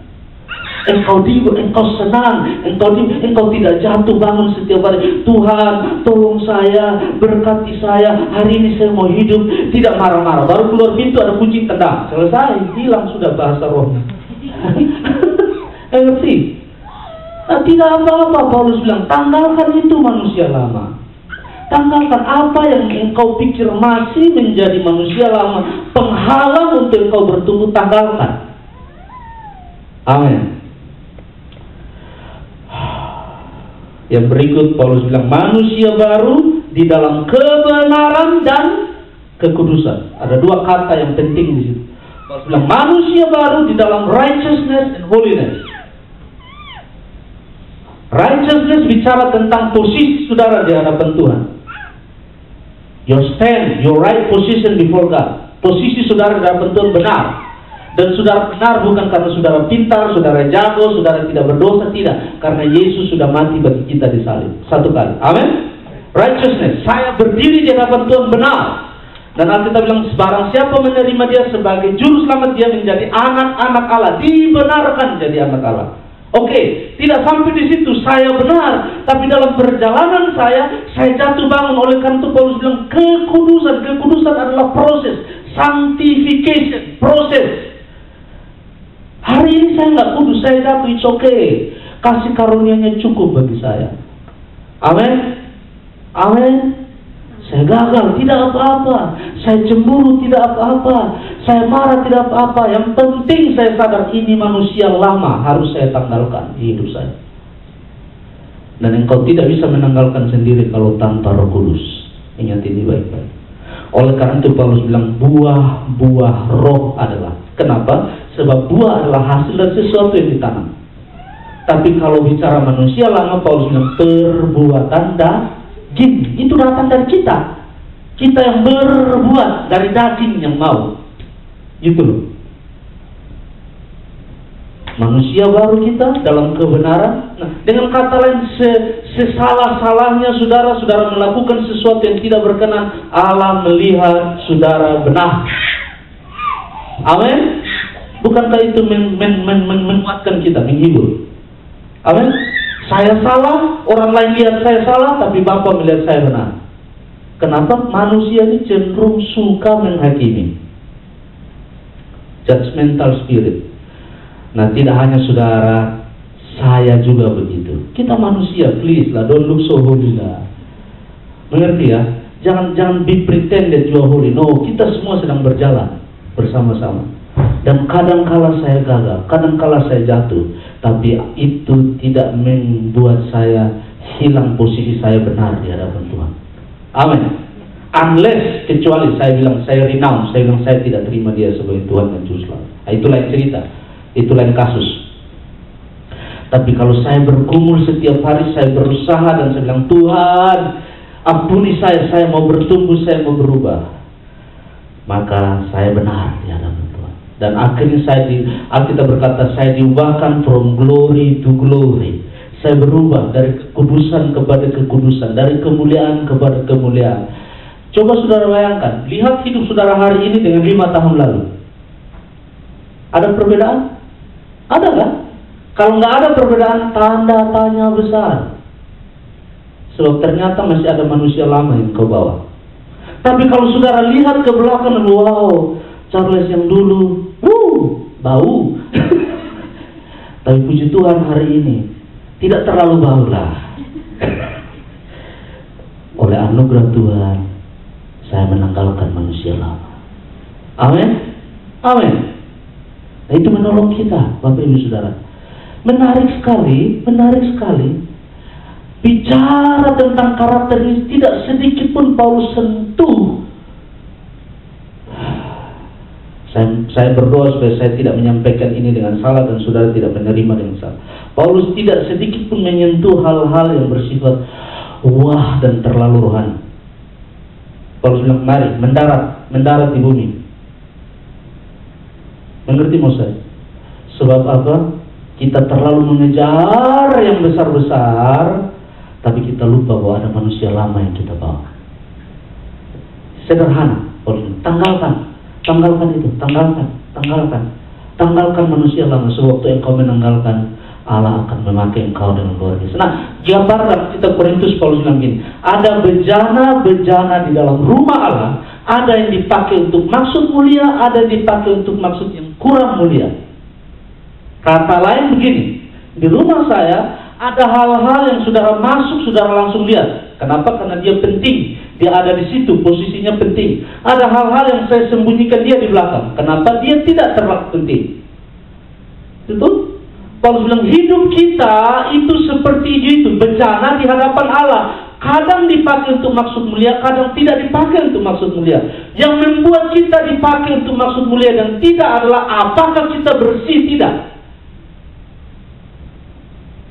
Engkau senang, engkau tidak jatuh bangun setiap hari. Tuhan, tolong saya, berkati saya. Hari ini saya mau hidup, tidak marah-marah. Baru keluar pintu ada kucing tendang. Selesai, hilang sudah bahasa rohnya. Ngerti? Nah, tidak apa-apa, Paulus bilang, tanggalkan itu manusia lama. Tanggalkan apa yang engkau pikir masih menjadi manusia lama, penghalang untuk engkau bertumbuh, tanggalkan. Amin. Yang berikut Paulus bilang, manusia baru di dalam kebenaran dan kekudusan. Ada dua kata yang penting di situ. Paulus bilang, manusia baru di dalam righteousness and holiness. Righteousness bicara tentang posisi saudara di hadapan Tuhan. Your stand, your right position before God. Posisi saudara di hadapan Tuhan benar. Dan saudara benar bukan karena saudara pintar, saudara jago, saudara tidak berdosa, tidak. Karena Yesus sudah mati bagi kita di salib. Satu kali. Amin. Righteousness, saya berdiri di hadapan Tuhan benar. Dan Alkitab bilang, barang siapa menerima dia sebagai Juru Selamat, dia menjadi anak-anak Allah. Dibenarkan jadi anak Allah. Oke, tidak sampai di situ saya benar, tapi dalam perjalanan saya jatuh bangun. Oleh karena itu Paulus bilang, kekudusan adalah proses, sanctification, proses. Hari ini saya nggak kudus, saya jatuh, it's okay. Kasih karunia-Nya cukup bagi saya. Amin. Amin. Saya gagal, tidak apa-apa. Saya cemburu, tidak apa-apa. Saya marah, tidak apa-apa. Yang penting saya sadar ini manusia lama, harus saya tanggalkan di hidup saya. Dan engkau tidak bisa menanggalkan sendiri kalau tanpa Roh Kudus. Ingat ini baik-baik. Oleh karena itu Paulus bilang, buah-buah roh adalah. Kenapa? Sebab buah adalah hasil dari sesuatu yang ditanam. Tapi kalau bicara manusia lama, Paulus bilang perbuatan daging. Itu datang dari kita. Kita yang berbuat dari daging yang mau. Gitu loh. Manusia baru kita dalam kebenaran. Nah, dengan kata lain, sesalah-salahnya saudara melakukan sesuatu yang tidak berkenan, Allah melihat saudara benar. Amin. Bukankah itu menguatkan kita, menghibur? Amin. Saya salah, orang lain lihat saya salah, tapi Bapa melihat saya benar. Kenapa? Manusia ini cenderung suka menghakimi. Judgmental spirit. Nah, tidak hanya saudara, saya juga begitu. Kita manusia, please lah, don't look so holy lah. Mengerti ya? Jangan be pretended you are holy. No, kita semua sedang berjalan bersama-sama. Dan kadang-kala saya gagal, kadang-kala saya jatuh, tapi itu tidak membuat saya hilang posisi saya benar di hadapan Tuhan. Amin. Unless, kecuali saya bilang saya renounce, saya bilang saya tidak terima dia sebagai Tuhan dan Juru Selamat. Nah, itu lain cerita, itu lain kasus. Tapi kalau saya bergumul setiap hari, saya berusaha dan saya bilang, Tuhan, ampuni saya mau bertumbuh, saya mau berubah, maka saya benar di hadapan Tuhan. Dan akhirnya Alkitab berkata, saya diubahkan from glory to glory. Saya berubah dari kekudusan kepada kekudusan, dari kemuliaan kepada kemuliaan. Coba saudara bayangkan, lihat hidup saudara hari ini dengan 5 tahun lalu. Ada perbedaan? Ada nggak? Kalau nggak ada perbedaan, tanda tanya besar. Sebab ternyata masih ada manusia lama yang kau bawa. Tapi kalau saudara lihat ke belakang, wow, Charles yang dulu, bau. Tapi puji Tuhan hari ini tidak terlalu bau lah. Oleh anugerah Tuhan, saya menanggalkan manusia lama. Amin. Amin. Nah, itu menolong kita, Bapak Ibu Saudara. Menarik sekali. Bicara tentang karakter ini, tidak sedikit pun Paulus sentuh. Saya berdoa supaya saya tidak menyampaikan ini dengan salah dan saudara tidak menerima dengan salah. Paulus tidak sedikit pun menyentuh hal-hal yang bersifat wah dan terlalu rohani. Paulus bilang, mari mendarat di bumi. Mengerti maksud saya? Sebab apa? Kita terlalu mengejar yang besar-besar, tapi kita lupa bahwa ada manusia lama yang kita bawa. Sederhana, tanggalkan itu, tanggalkan manusia lama. Sewaktu engkau menanggalkan, Allah akan memakai engkau dengan luar biasa. Nah, gambaran kita Korintus, Paulus bilang gini, ada bejana-bejana di dalam rumah Allah, ada yang dipakai untuk maksud mulia, ada yang dipakai untuk maksud yang kurang mulia. Kata lain begini, di rumah saya ada hal-hal yang saudara masuk, saudara langsung lihat. Kenapa? Karena dia penting, dia ada di situ, posisinya penting. Ada hal-hal yang saya sembunyikan dia di belakang. Kenapa? Dia tidak terlalu penting. Itu Paulus bilang, hidup kita itu seperti itu, bencana di hadapan Allah. Kadang dipakai untuk maksud mulia, kadang tidak dipakai untuk maksud mulia. Yang membuat kita dipakai untuk maksud mulia dan tidak adalah apakah kita bersih, tidak.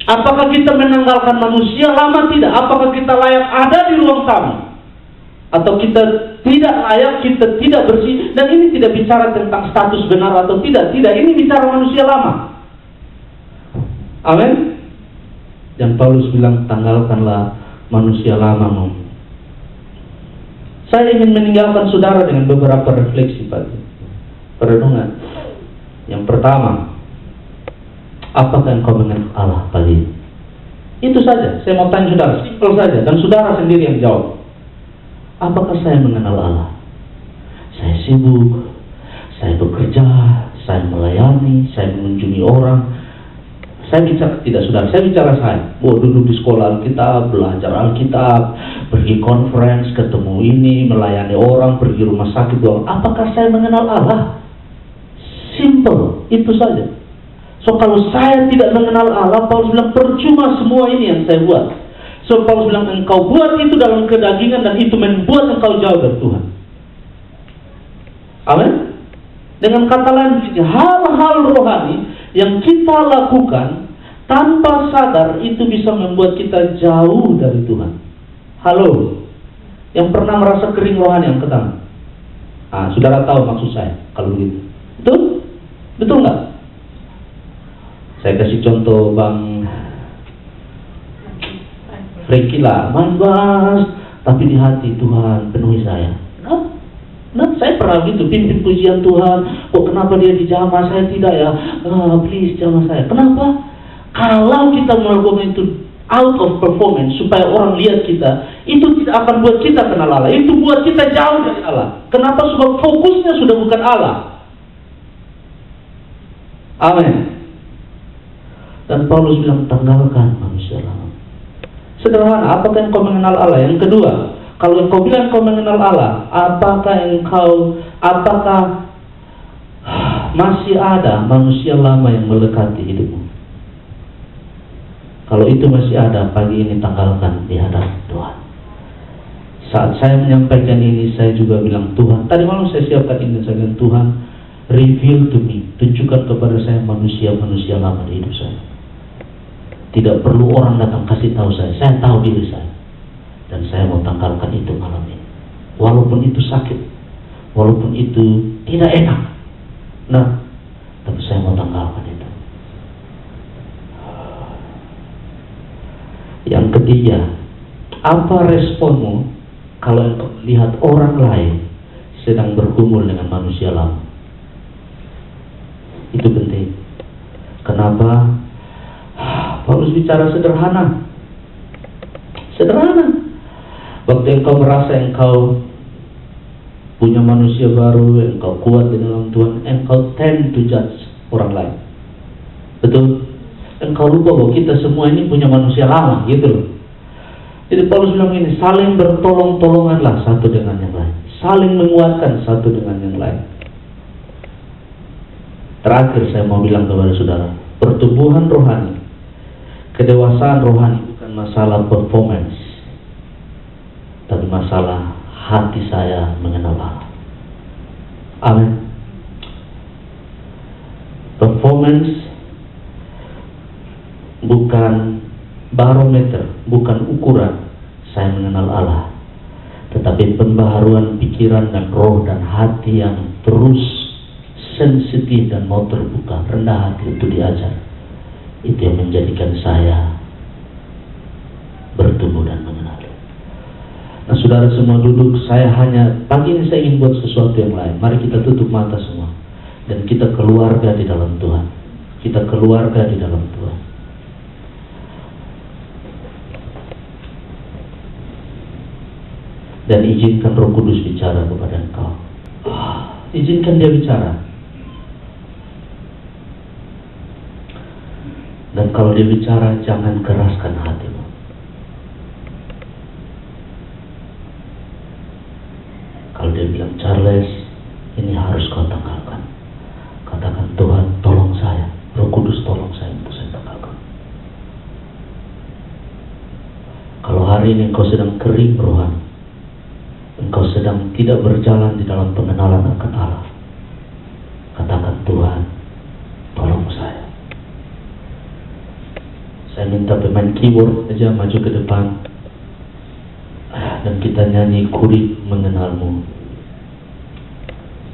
Apakah kita menanggalkan manusia lama, tidak. Apakah kita layak ada di ruang tamu, atau kita tidak layak, kita tidak bersih. Dan ini tidak bicara tentang status benar atau tidak. Ini bicara manusia lama. Amin. Dan Paulus bilang, tanggalkanlah manusia lamamu. Saya ingin meninggalkan saudara dengan beberapa refleksi pagi perenungan. Yang pertama, apakah engkau mengenal Allah pagi ini? Itu saja. Saya mau tanya saudara, simpel saja, dan saudara sendiri yang jawab. Apakah saya mengenal Allah? Saya sibuk, saya bekerja, saya melayani, saya mengunjungi orang. Saya bicara, tidak saudara, saya bicara saya. Duduk di sekolah Alkitab, belajar Alkitab, pergi conference, ketemu ini, melayani orang, pergi rumah sakit doang. Apakah saya mengenal Allah? Simple, itu saja. So kalau saya tidak mengenal Allah, Paulus bilang percuma semua ini yang saya buat. So Paulus bilang, engkau buat itu dalam kedagingan dan itu membuat engkau jauh dari Tuhan. Amin. Dengan kata lain, hal-hal rohani yang kita lakukan tanpa sadar itu bisa membuat kita jauh dari Tuhan. Halo, yang pernah merasa kering rohani yang ketang? Saudara tahu maksud saya kalau begitu. Betul nggak? Saya kasih contoh Bang Franky lah, main bass, tapi di hati Tuhan penuhi saya. Nah, saya pernah gitu, pimpin pujian Tuhan. Kok kenapa dia dijamah, saya tidak ya? Please jamah saya. Kenapa? Kalau kita melakukan itu out of performance supaya orang lihat kita, itu tidak akan buat kita kenal Allah. Itu buat kita jauh dari Allah. Kenapa? Sebab fokusnya sudah bukan Allah. Amin. Dan Paulus bilang, tanggalkan manusia lama. Sederhana, apakah engkau mengenal Allah? Yang kedua, kalau engkau bilang engkau mengenal Allah, apakah masih ada manusia lama yang melekati hidupmu? Kalau itu masih ada, pagi ini tanggalkan di hadapan Tuhan. Saat saya menyampaikan ini, saya juga bilang, Tuhan, tadi malam saya siapkan ini, saya bilang, Tuhan, reveal to me, tunjukkan kepada saya manusia-manusia lama di hidup saya. Tidak perlu orang datang kasih tahu saya tahu diri saya. Dan saya mau tanggalkan itu malam ini. Walaupun itu sakit, walaupun itu tidak enak, nah, tapi saya mau tanggalkan itu. Yang ketiga, apa responmu kalau engkau lihat orang lain sedang bergumul dengan manusia lama? Itu penting. Kenapa? Paulus bicara sederhana. Sederhana. Waktu engkau merasa engkau punya manusia baru, engkau kuat di dalam Tuhan, engkau tend to judge orang lain. Betul? Engkau lupa bahwa kita semua ini punya manusia lama, gitu loh. Jadi Paulus bilang ini, saling bertolong-tolonganlah satu dengan yang lain, saling menguatkan satu dengan yang lain. Terakhir saya mau bilang kepada saudara, pertumbuhan rohani, kedewasaan rohani bukan masalah performance, tapi masalah hati saya mengenal Allah. Amin. Performance bukan barometer, bukan ukuran saya mengenal Allah, tetapi pembaharuan pikiran dan roh dan hati yang terus sensitif dan mau terbuka, rendah hati untuk diajar. Itu yang menjadikan saya bertumbuh dan mengenal. Nah, saudara semua duduk, saya hanya pagi ini saya ingin buat sesuatu yang lain. Mari kita tutup mata semua dan kita keluarga di dalam Tuhan. Kita keluarga di dalam Tuhan. Dan izinkan Roh Kudus bicara kepada engkau. Izinkan dia bicara. Dan kalau dia bicara, jangan keraskan hatimu. Kalau dia bilang, Charles, ini harus kau tanggalkan. Katakan, Tuhan, tolong saya. Roh Kudus tolong saya untuk saya tanggalkan. Kalau hari ini engkau sedang kering rohani, engkau sedang tidak berjalan di dalam pengenalan akan Allah, katakan, Tuhan, tolong saya. Saya minta pemain keyboard aja maju ke depan, dan kita nyanyi Ku Mengenalmu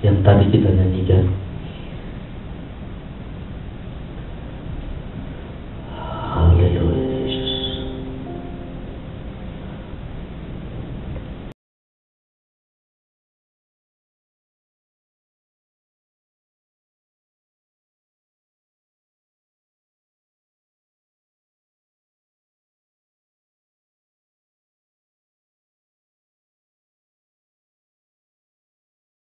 yang tadi kita nyanyikan.